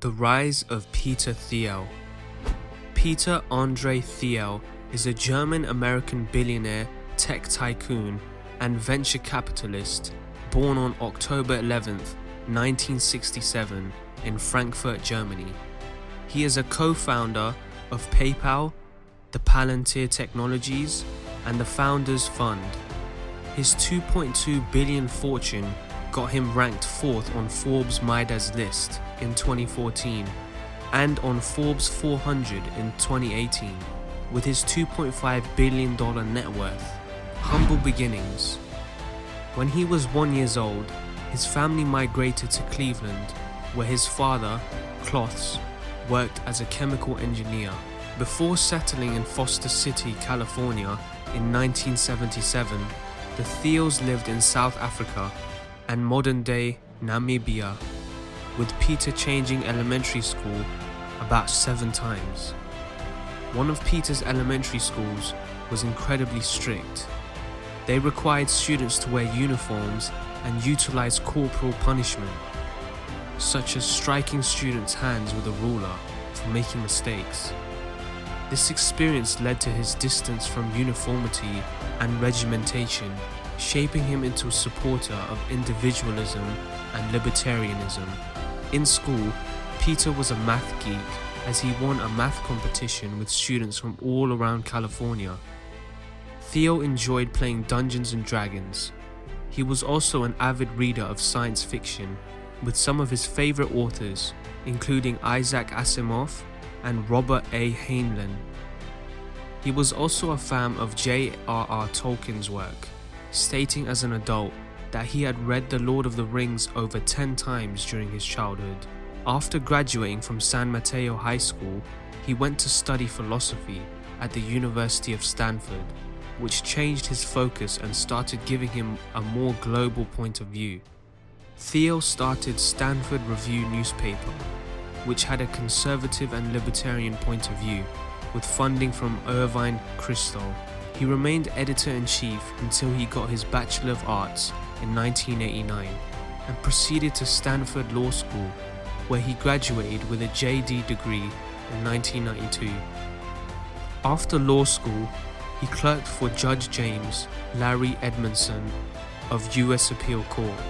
The rise of Peter Thiel. Peter Andre Thiel is a German-American billionaire, tech tycoon, and venture capitalist born on October 11, 1967 in Frankfurt, Germany. He is a co-founder of PayPal, the Palantir Technologies, and the Founders Fund. His $2.2 billion fortune got him ranked 4th on Forbes Midas list in 2014 and on Forbes 400 in 2018 with his $2.5 billion net worth. Humble beginnings. When he was 1 year old, his family migrated to Cleveland, where his father, Cloths, worked as a chemical engineer. Before settling in Foster City, California in 1977, the Thiels lived in South Africa and modern-day Namibia, with Peter changing elementary school about 7 times. One of Peter's elementary schools was incredibly strict. They required students to wear uniforms and utilize corporal punishment, such as striking students' hands with a ruler for making mistakes. This experience led to his distance from uniformity and regimentation, shaping him into a supporter of individualism and libertarianism. In school, Peter was a math geek as he won a math competition with students from all around California. Thiel enjoyed playing Dungeons and Dragons. He was also an avid reader of science fiction, with some of his favorite authors, including Isaac Asimov and Robert A. Heinlein. He was also a fan of J.R.R. Tolkien's work, stating as an adult that he had read The Lord of the Rings over 10 times during his childhood. After graduating from San Mateo High School, he went to study philosophy at the University of Stanford, which changed his focus and started giving him a more global point of view. Thiel started Stanford Review newspaper, which had a conservative and libertarian point of view, with funding from Irvine Kristol. He remained editor-in-chief until he got his Bachelor of Arts in 1989 and proceeded to Stanford Law School, where he graduated with a JD degree in 1992. After law school, he clerked for Judge James Larry Edmondson of U.S. Appeal Court.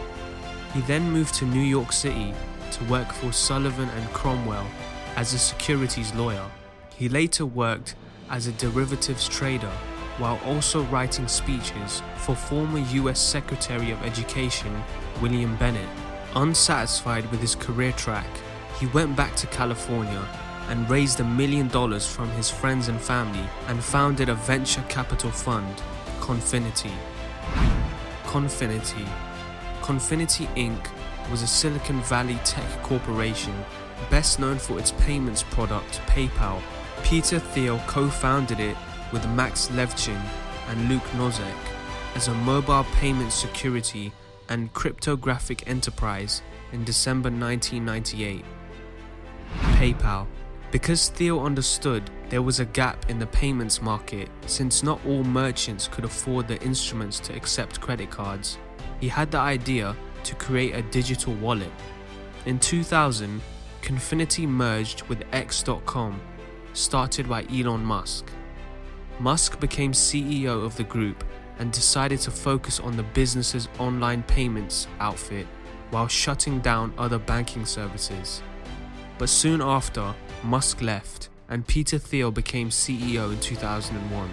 He then moved to New York City to work for Sullivan and Cromwell as a securities lawyer. He later worked as a derivatives trader while also writing speeches for former U.S. Secretary of Education William Bennett. Unsatisfied with his career track, he went back to California and raised $1 million from his friends and family and founded a venture capital fund, Confinity. Confinity Inc. was a Silicon Valley tech corporation best known for its payments product, PayPal. Peter Thiel co-founded it with Max Levchin and Luke Nozek as a mobile payment security and cryptographic enterprise in December 1998. PayPal. Because Thiel understood there was a gap in the payments market since not all merchants could afford the instruments to accept credit cards, he had the idea to create a digital wallet. In 2000, Confinity merged with X.com, started by Elon Musk. Musk became CEO of the group and decided to focus on the business's online payments outfit while shutting down other banking services. But soon after, Musk left and Peter Thiel became CEO in 2001.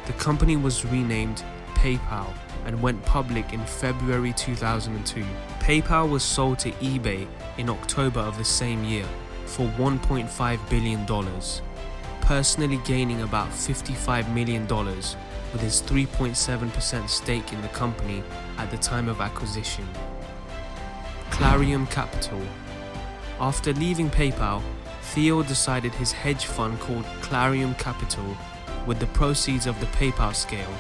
The company was renamed PayPal and went public in February 2002. PayPal was sold to eBay in October of the same year for $1.5 billion, personally gaining about $55 million with his 3.7% stake in the company at the time of acquisition. Clarium Capital. After leaving PayPal, Thiel decided his hedge fund called Clarium Capital with the proceeds of the PayPal scale.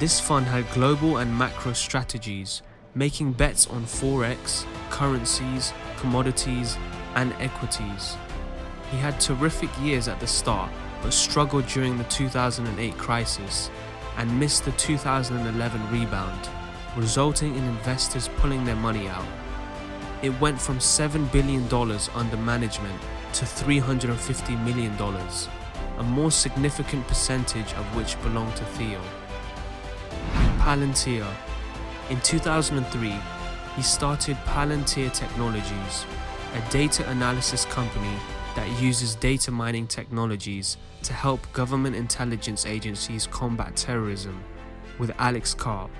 This fund had global and macro strategies, making bets on forex, currencies, commodities, and equities. He had terrific years at the start, but struggled during the 2008 crisis and missed the 2011 rebound, resulting in investors pulling their money out. It went from $7 billion under management to $350 million, a more significant percentage of which belonged to Thiel. Palantir. In 2003, he started Palantir Technologies, a data analysis company that uses data mining technologies to help government intelligence agencies combat terrorism, with Alex Karp.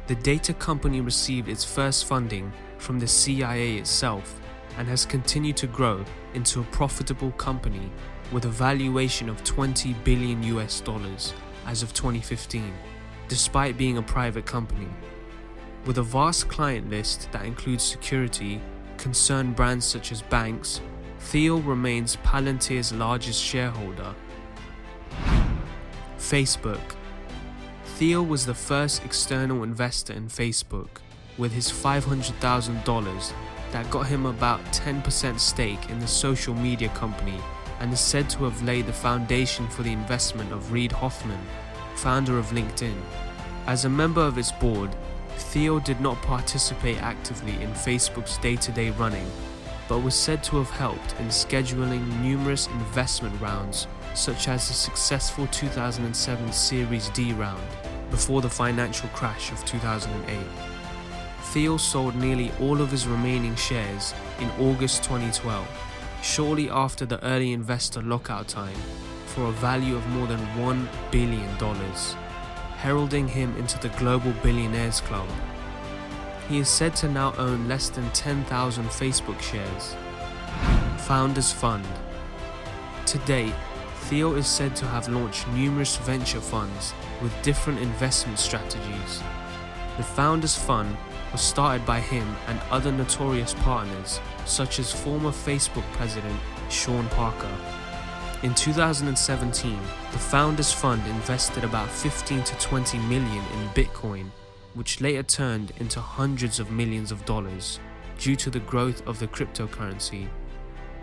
The data company received its first funding from the CIA itself and has continued to grow into a profitable company with a valuation of $20 billion as of 2015, despite being a private company. With a vast client list that includes security, concerned brands such as banks, Thiel remains Palantir's largest shareholder. Facebook. Thiel was the first external investor in Facebook, with his $500,000 that got him about 10% stake in the social media company, and is said to have laid the foundation for the investment of Reid Hoffman, founder of LinkedIn. As a member of its board, Thiel did not participate actively in Facebook's day-to-day running, but was said to have helped in scheduling numerous investment rounds, such as the successful 2007 Series D round, before the financial crash of 2008. Thiel sold nearly all of his remaining shares in August 2012, shortly after the early investor lockout time, for a value of more than $1 billion, heralding him into the global billionaires club. He is said to now own less than 10,000 Facebook shares. Founders Fund. To date, Thiel is said to have launched numerous venture funds with different investment strategies. The Founders Fund was started by him and other notorious partners, such as former Facebook president Sean Parker. In 2017, the Founders Fund invested about 15 to 20 million in Bitcoin, which later turned into hundreds of millions of dollars due to the growth of the cryptocurrency.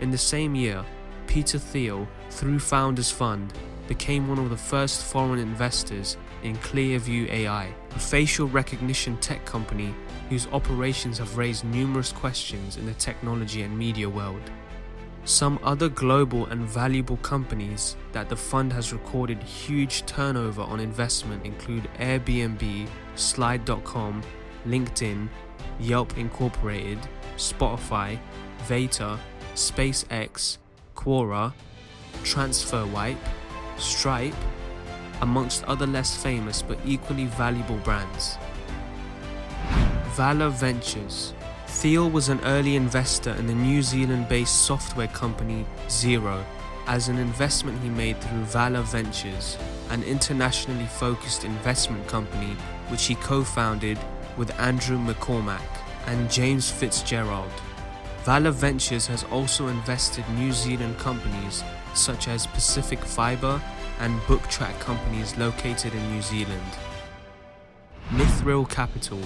In the same year, Peter Thiel, through Founders Fund, became one of the first foreign investors in Clearview AI, a facial recognition tech company whose operations have raised numerous questions in the technology and media world. Some other global and valuable companies that the fund has recorded huge turnover on investment include Airbnb, Slide.com, LinkedIn, Yelp Incorporated, Spotify, Veta, SpaceX, Quora, TransferWipe, Stripe, amongst other less famous but equally valuable brands. Valor Ventures. Thiel was an early investor in the New Zealand-based software company Xero. As an investment he made through Valor Ventures, an internationally focused investment company which he co-founded with Andrew McCormack and James Fitzgerald. Valor Ventures has also invested New Zealand companies such as Pacific Fibre and BookTrack companies located in New Zealand. Mithril Capital.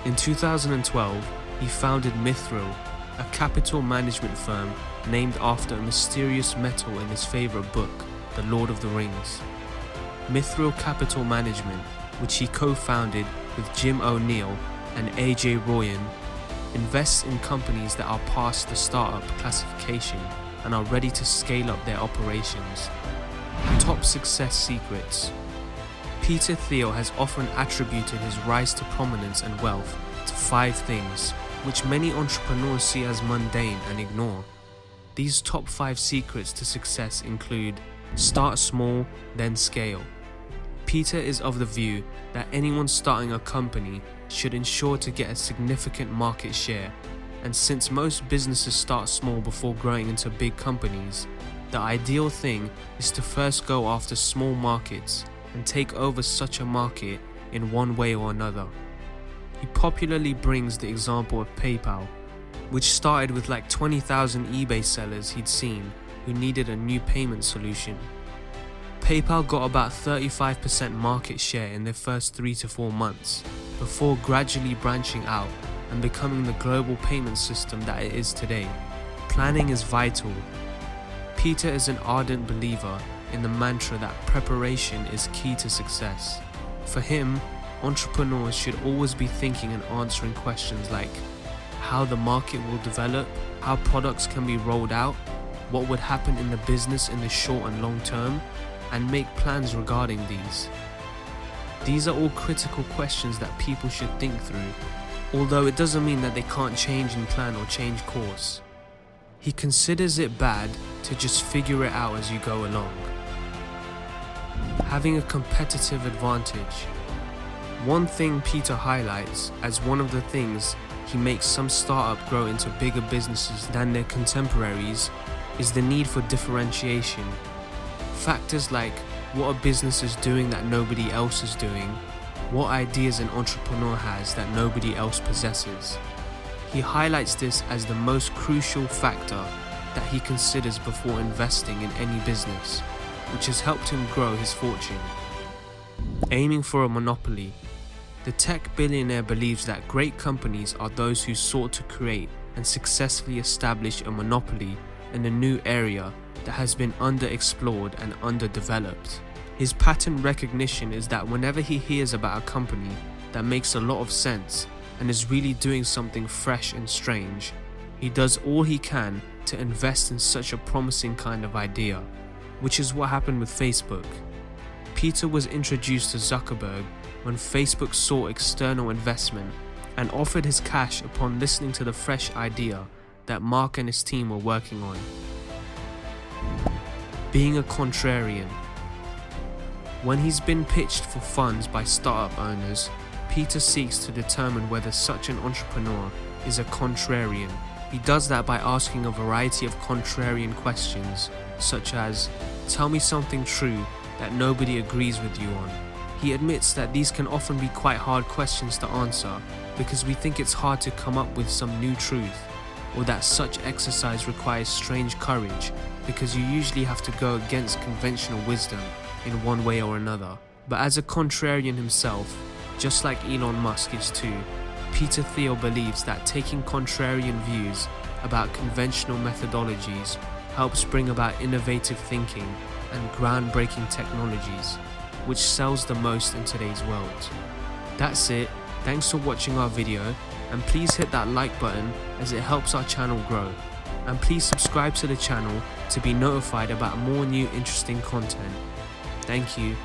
In 2012, he founded Mithril, a capital management firm named after a mysterious metal in his favorite book, The Lord of the Rings. Mithril Capital Management, which he co-founded with Jim O'Neill and AJ Royan, invests in companies that are past the startup classification and are ready to scale up their operations. Top success secrets. Peter Thiel has often attributed his rise to prominence and wealth to 5 things, which many entrepreneurs see as mundane and ignore. These top 5 secrets to success include: start small, then scale. Peter is of the view that anyone starting a company should ensure to get a significant market share, and since most businesses start small before growing into big companies, the ideal thing is to first go after small markets and take over such a market in one way or another. He popularly brings the example of PayPal, which started with like 20,000 eBay sellers he'd seen who needed a new payment solution. PayPal got about 35% market share in their first 3 to 4 months, before gradually branching out and becoming the global payment system that it is today. Planning is vital. Peter is an ardent believer in the mantra that preparation is key to success. For him, entrepreneurs should always be thinking and answering questions like, how the market will develop, how products can be rolled out, what would happen in the business in the short and long term, and make plans regarding these. These are all critical questions that people should think through, although it doesn't mean that they can't change in plan or change course. He considers it bad to just figure it out as you go along. Having a competitive advantage. One thing Peter highlights as one of the things he makes some startup grow into bigger businesses than their contemporaries is the need for differentiation. Factors like what a business is doing that nobody else is doing, what ideas an entrepreneur has that nobody else possesses. He highlights this as the most crucial factor that he considers before investing in any business, which has helped him grow his fortune. Aiming for a monopoly. The tech billionaire believes that great companies are those who sought to create and successfully establish a monopoly in a new area that has been underexplored and underdeveloped. His pattern recognition is that whenever he hears about a company that makes a lot of sense and is really doing something fresh and strange, he does all he can to invest in such a promising kind of idea, which is what happened with Facebook. Peter was introduced to Zuckerberg when Facebook sought external investment and offered his cash upon listening to the fresh idea that Mark and his team were working on. Being a contrarian. When he's been pitched for funds by startup owners, Peter seeks to determine whether such an entrepreneur is a contrarian. He does that by asking a variety of contrarian questions, such as, "Tell me something true that nobody agrees with you on." He admits that these can often be quite hard questions to answer because we think it's hard to come up with some new truth, or that such exercise requires strange courage because you usually have to go against conventional wisdom in one way or another. But as a contrarian himself, just like Elon Musk is too, Peter Thiel believes that taking contrarian views about conventional methodologies helps bring about innovative thinking and groundbreaking technologies, which sells the most in today's world. That's it. Thanks for watching our video, and please hit that like button as it helps our channel grow. And please subscribe to the channel to be notified about more new interesting content. Thank you.